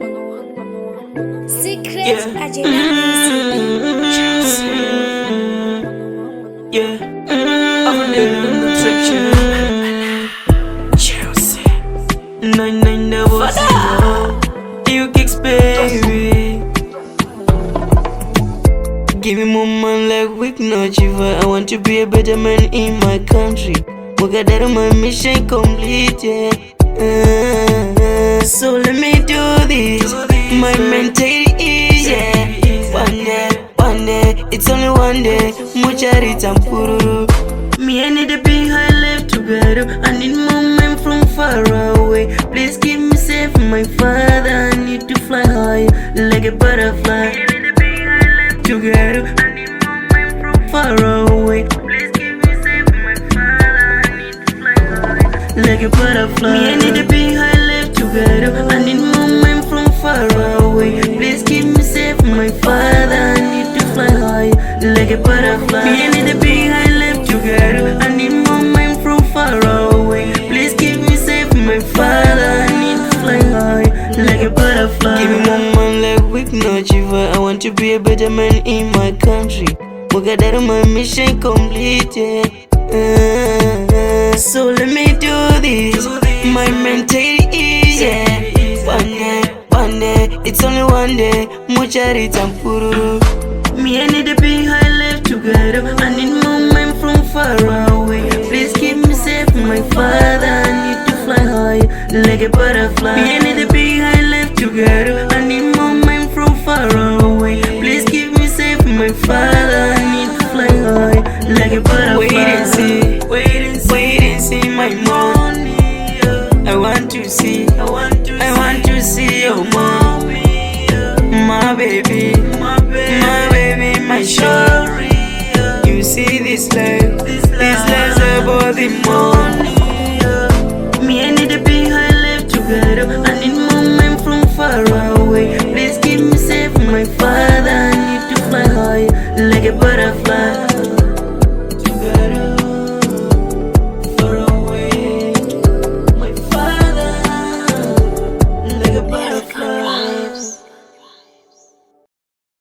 Secret Agenda Yeah, I'm in the section. Chelsea 9900 You kicks, baby. Give me more man like weak no chiva. I want to be a better man in my country. Mugadara, my mission complete, yeah. So let me do this. My mentality is, yeah. One day, it's only one day. Muchari tampururu. Me, I need a big high life together. I need moment from far away. Please keep me safe, my father. I need to fly high like a butterfly. I need a big high life together. I need moment from far away. Please keep me safe, my father. I need to fly high like a butterfly. Me, I need a big high life together. I need moment from far away. Please keep me safe, my father. I need to fly high like a butterfly. Me, I need a big high life together. I need moment from far away. Please keep me safe, my father. I need to fly high like a butterfly. Give me more man like weak no chiva. I want to be a better man in my country. Mugadara, my mission complete, yeah. So let me do this. My mentality is, yeah. One day, it's only one day. Muchari tampururu. Me, I need a big high life together. I need moment from far away. Please keep me safe, my father. I need to fly high like a butterfly. Me, I need a big high life together. I need moment from far away. Please keep me safe, my father. I need to fly high like a butterfly. Wait and see my money. I want to see your mommy, my baby, my story. You see this life, life's about the money. Me, I need a big high life together. I need moment from far away.